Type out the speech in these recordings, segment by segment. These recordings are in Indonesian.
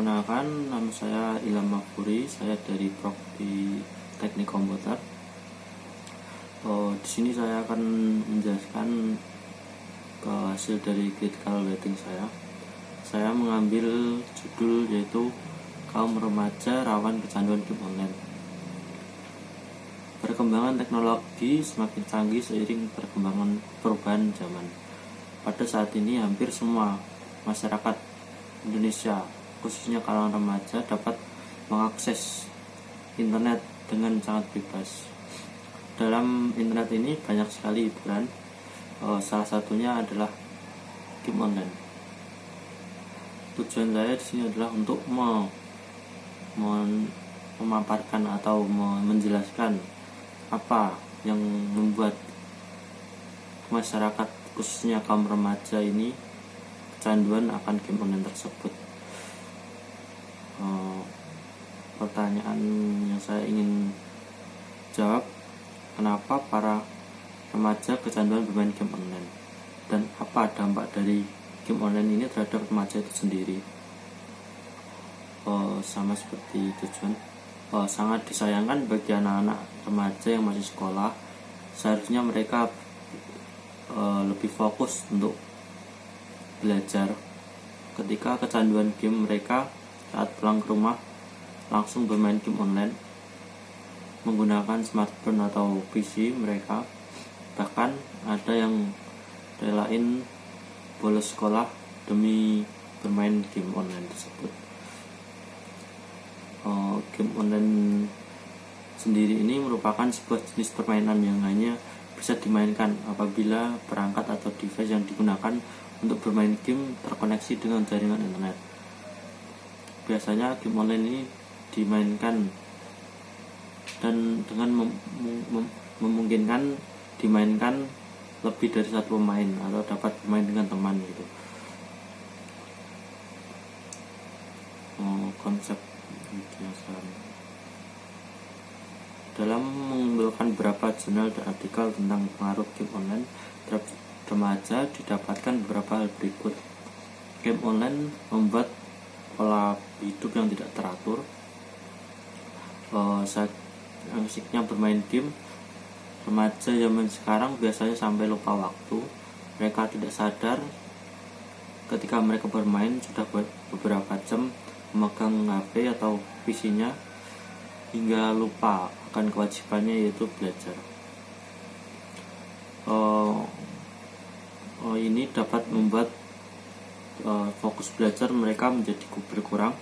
Perkenalkan, nama saya Ilham Mahfuri. Saya dari Prodi Teknik Komputer. Di sini saya akan menjelaskan ke hasil dari critical rating saya. Saya mengambil judul yaitu kaum remaja rawan kecanduan game online. Perkembangan teknologi semakin canggih seiring perkembangan perubahan zaman. Pada saat ini hampir semua masyarakat Indonesia, khususnya kalangan remaja, dapat mengakses internet dengan sangat bebas. Dalam internet ini banyak sekali hiburan, salah satunya adalah game online. Tujuan saya di sini adalah untuk memaparkan atau menjelaskan apa yang membuat masyarakat, khususnya kaum remaja ini, kecanduan akan game online tersebut. Pertanyaan yang saya ingin jawab, kenapa para remaja kecanduan bermain game online, dan apa dampak dari game online ini terhadap remaja itu sendiri. Sama seperti tujuan, sangat disayangkan bagi anak-anak remaja yang masih sekolah. Seharusnya mereka lebih fokus untuk belajar. Ketika kecanduan game, mereka saat pulang ke rumah langsung bermain game online menggunakan smartphone atau PC mereka. Bahkan ada yang relain bolos sekolah demi bermain game online tersebut. Game online sendiri ini merupakan sebuah jenis permainan yang hanya bisa dimainkan apabila perangkat atau device yang digunakan untuk bermain game terkoneksi dengan jaringan internet. Biasanya game online ini dimainkan dan dengan memungkinkan dimainkan lebih dari satu pemain atau dapat bermain dengan teman gitu. Konsep dalam mengumpulkan beberapa jurnal dan artikel tentang pengaruh game online terhadap remaja, didapatkan beberapa hal berikut. Game online membuat pola hidup yang tidak teratur. Saat asiknya bermain game, remaja zaman sekarang biasanya sampai lupa waktu. Mereka tidak sadar ketika mereka bermain sudah beberapa jam memegang HP atau PC-nya, hingga lupa akan kewajibannya, yaitu belajar. Ini dapat membuat fokus belajar mereka menjadi berkurang.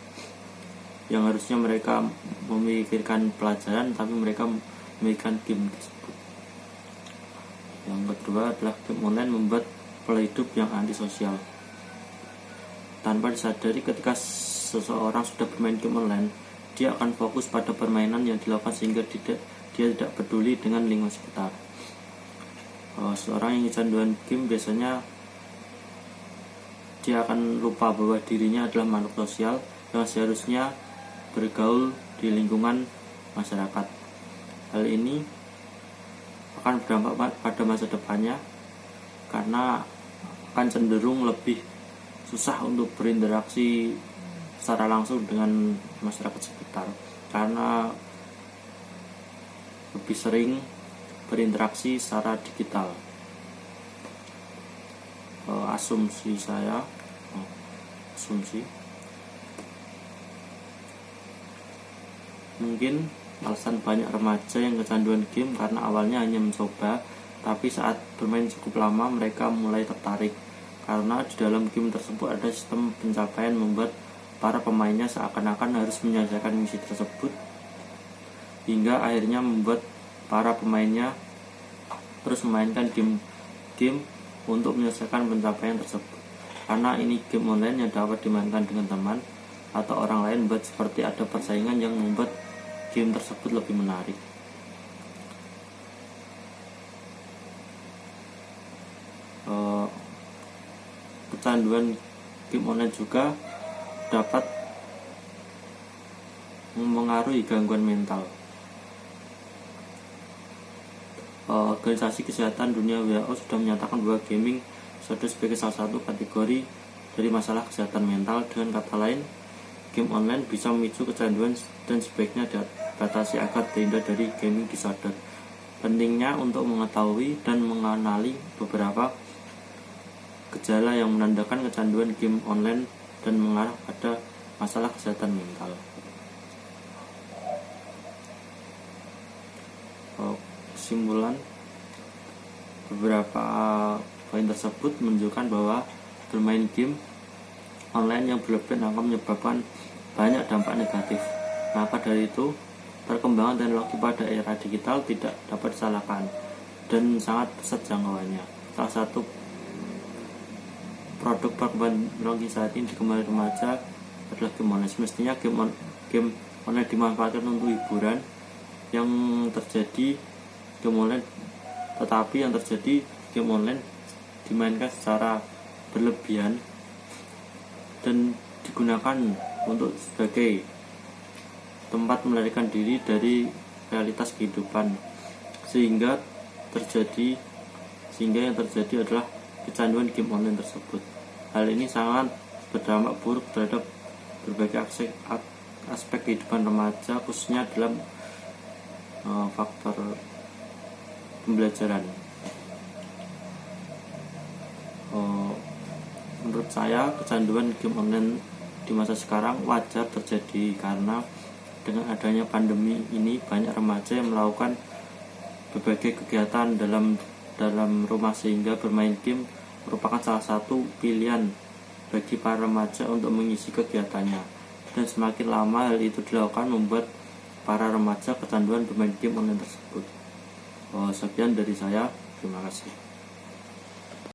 Yang harusnya mereka memikirkan pelajaran, tapi mereka memikirkan game tersebut. Yang kedua adalah game online membuat pola hidup yang antisosial. Tanpa disadari, ketika seseorang sudah bermain game online, dia akan fokus pada permainan yang dilakukan sehingga dia tidak peduli dengan lingkungan sekitar. Seorang yang kecanduan game biasanya dia akan lupa bahwa dirinya adalah makhluk sosial yang seharusnya bergaul di lingkungan masyarakat. Hal ini akan berdampak pada masa depannya karena akan cenderung lebih susah untuk berinteraksi secara langsung dengan masyarakat sekitar karena lebih sering berinteraksi secara digital. Asumsi mungkin alasan banyak remaja yang kecanduan game karena awalnya hanya mencoba, tapi saat bermain cukup lama mereka mulai tertarik karena di dalam game tersebut ada sistem pencapaian membuat para pemainnya seakan-akan harus menyelesaikan misi tersebut, hingga akhirnya membuat para pemainnya terus memainkan game untuk menyelesaikan pencapaian tersebut. Karena ini game online yang dapat dimainkan dengan teman atau orang lain, buat seperti ada persaingan yang membuat game tersebut lebih menarik. Kecanduan game online juga dapat mempengaruhi gangguan mental. Organisasi Kesehatan Dunia WHO sudah menyatakan bahwa gaming sudah sebagai salah satu kategori dari masalah kesehatan mental. Dengan kata lain, game online bisa memicu kecanduan dan sebaiknya dibatasi agar terhindar dari gaming disorder. Pentingnya untuk mengetahui dan mengenali beberapa gejala yang menandakan kecanduan game online dan mengarah pada masalah kesehatan mental. Kesimpulan, beberapa poin tersebut menunjukkan bahwa bermain game online yang berlebihan akan menyebabkan banyak dampak negatif. Maka dari itu, perkembangan teknologi pada era digital tidak dapat disalahkan dan sangat pesat jangkauannya. Salah satu produk perkembangan teknologi saat ini dikembangkan remaja adalah game online. Semestinya game online dimanfaatkan untuk hiburan yang terjadi tetapi yang terjadi game online dimainkan secara berlebihan dan digunakan untuk sebagai tempat melarikan diri dari realitas kehidupan, sehingga yang terjadi adalah kecanduan game online tersebut. Hal ini sangat berdampak buruk terhadap berbagai aspek kehidupan remaja, khususnya dalam faktor pembelajaran. Menurut saya, kecanduan game online di masa sekarang wajar terjadi karena dengan adanya pandemi ini banyak remaja yang melakukan berbagai kegiatan dalam rumah, sehingga bermain game merupakan salah satu pilihan bagi para remaja untuk mengisi kegiatannya. Dan semakin lama hal itu dilakukan membuat para remaja kecanduan bermain game online tersebut. Sekian dari saya, terima kasih.